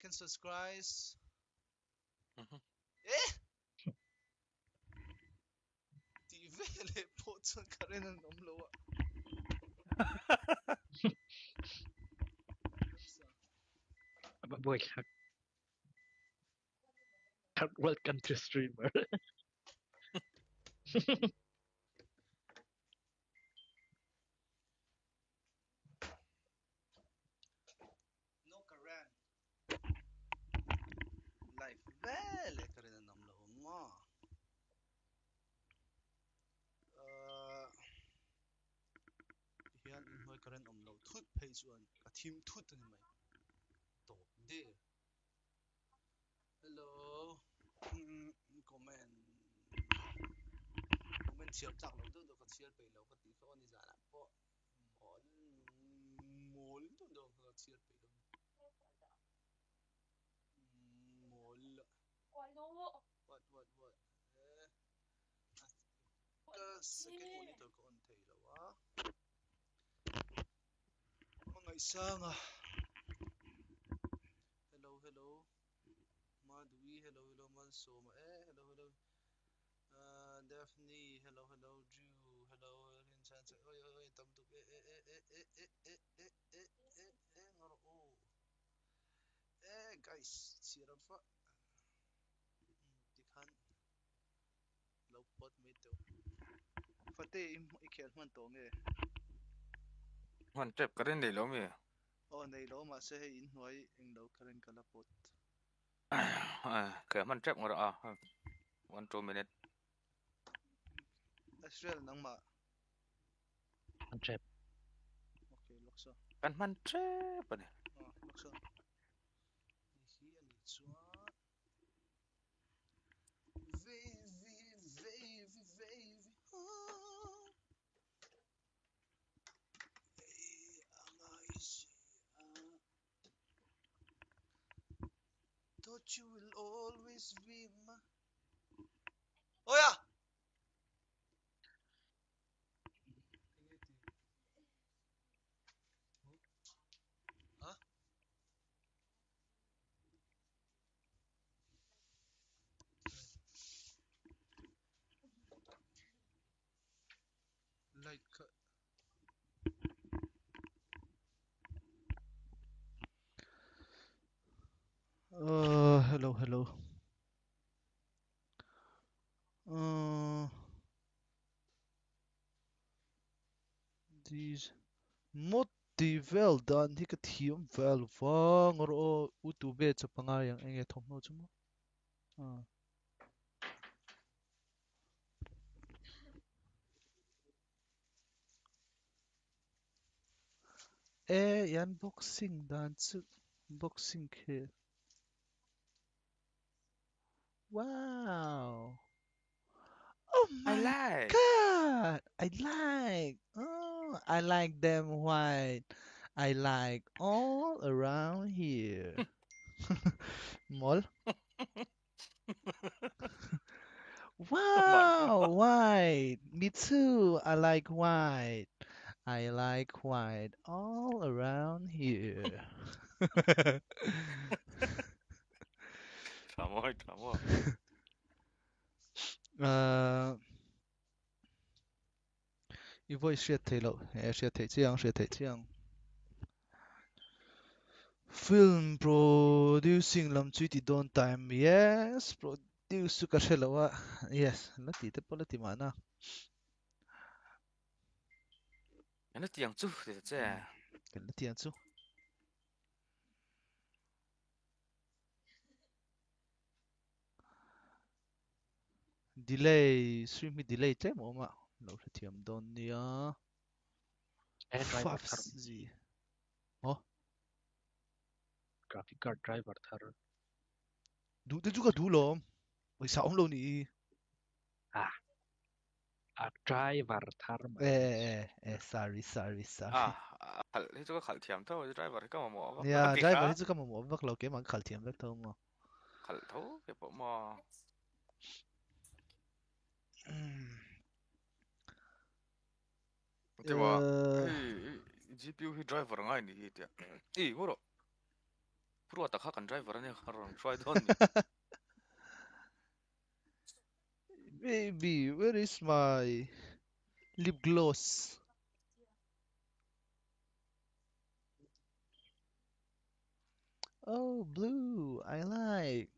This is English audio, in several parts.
and subscribe. Eh? Di vele poțăn care nu am luat. Boy, welcome to streamer. No Karen. Life vele care nu am luat ma. Hian in hoi Karen am luat thut phei chuan ka thim thut ani mai. To de. Hello. Comment. Comment chiap chak lo tu ka chial pe lo ka ti so ni za la po. Mol tu do ka chial pe lo. Mol. What? Ka second monitor ko on thei lo wa. Mga isa nga. Hello. Madhuri, hello, Mansoma, hello. Daphne, hello, Drew, hello, Rinchance, oi, Tamtuk, ngaro, guys, sirafa, tikhan, lau pot mito. Fate ikhel man tong Man trap ka rin lo mi. Oh, nei lo ma se in hoi ing lo karen kala pot. Kaya man trap ngoro 1-2 minute. Israel nang ma. Untrap. Okay, lokso. Kan man trap pa ni. Lokso. Hi ani chuan. Wavy. Thought you will always be my. Oh yeah. Huh? Like. Hello. These Moti well done. He could hear well wang or utube sa pangayang enge thomno chuma. Yan boxing dance boxing here. Wow. Oh my God. I like them white. I like all around here. Mol. Wow, white. Me too. I like white. I like white all around here. Tamo. Your voice shit lo. Shit. Film producing lam chuti don time. Yes, produce ka shelawa. Yes, lati te polati mana. Ano tiyang chu de che. Lati ansu. Stream delay che mo ma. Lo tiam don nia. Driver thar. Fafs. Oh, Graphic card driver thar. du juga du lo. Oi sa lo ni. Driver thar. Sorry. Khal itu ka khal thiam tho driver ka mo. Yeah, driver hizu kama mo vak lo ke mang khal tiam vek tho mo. Khal tho ke po mo. Tiwa. GPU hi driver ngai ni hi tia. Ngoro. พูดว่าตะข้ากัน driver เนี่ยรอง try ดอนนี่ Baby, where is my lip gloss? Oh, blue. I like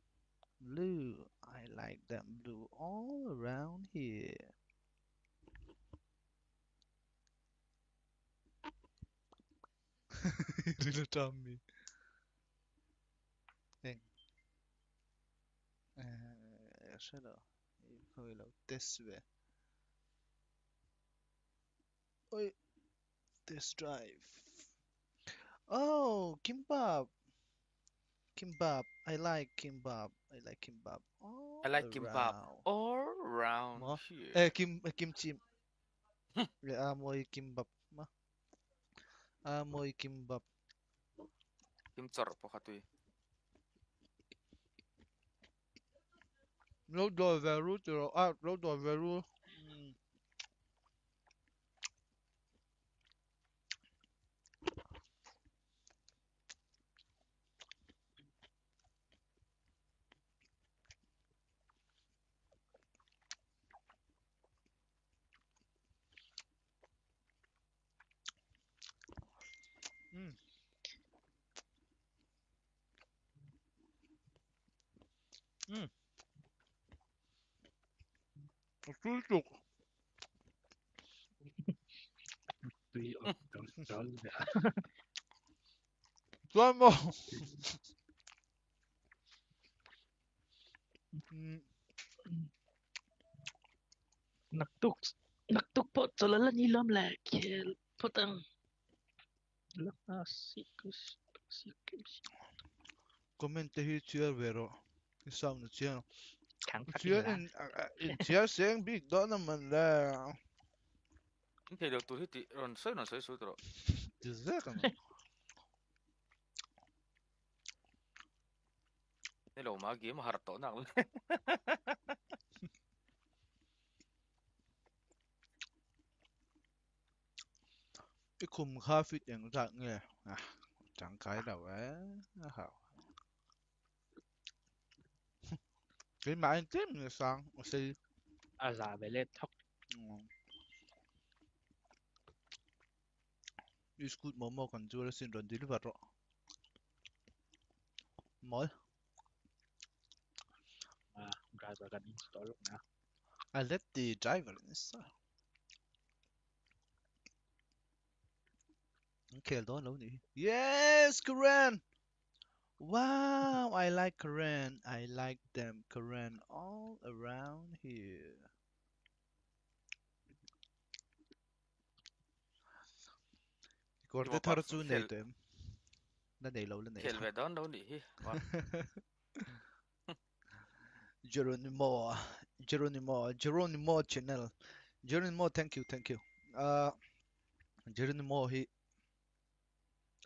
blue. I like them blue all around here. Little Tommy. Hey, jag ser då. Vi får väl test det. Oj, test drive. Oh, kimbap. Kimbap. I like kimbap. I like kimbap all I like kimbap around. all around Mo? here Kimchi. Amoy kimbap. Ma. Amoy kimbap. kimchor po katui Lodor veru tiro. Lodor veru. Mm. Mm. Tusuk. Tùy ở đó vậy. Sama. Mm. Naktuk po talalan ilam lekil potang lakasikus sikus Kommente hit tier vero. Isang na tier. kan Tier katinglan. in tier saying big do naman la. inte det tu hiti ron soi su tro Dessert ano. ni lo ma gi ma har to na Ikum khafit yang tak nghe. Chẳng cái đâu á. Hảo. Cái mà anh tiếp người sang. Si. Aza velet thok Iskut momo kan jual sin ron deliver ro. Moi. driver kan install na. I let the driver inside. Okay, đó lâu nhỉ. Yes, Korean. Wow, I like Korean. I like them Korean all around here. Còn ki cái ma thar pat chu này khel tụi em. Nó đầy lâu lên này. khel ve don đâu ni hi wa Geronimo. Geronimo channel. Geronimo, thank you, thank you. Geronimo hi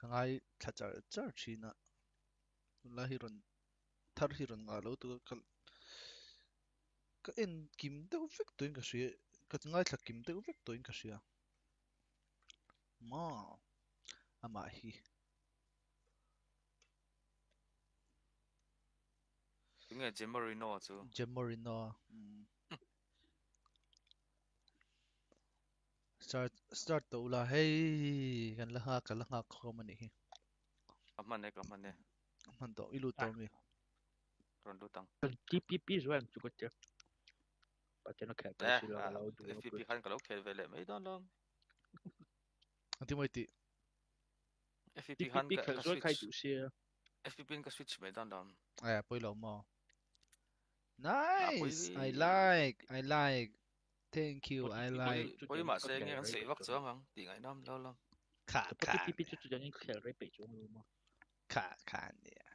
kangai chachar china. Lahiron thar hiron nga lâu tụi cái em kim đâu phết tụi cái gì. Cái ngay là kim đâu phết tụi cái gì. Mà ama hi. nge Gemarino chu Gemorino. Start to ula hey kan laha ko man hi. kamane Man to ilu to mi. ron du tang TPP zuan cukup je. Pakai nak kaya sila kalau dua FPP pun. kan kalau khel ve le mai don lom Anti mo ti. FPP han TPP ka kan ka zuan kaya switch tu sia. FPP ka switch mai don lom Ay poi lo mo. na Nice. I like. Thank you. I like. poi ma se nge kan se vak chuang ang ti ngai nam lo lom Ka Tapi TPP tu jangan kaya repet cuma. kan ya.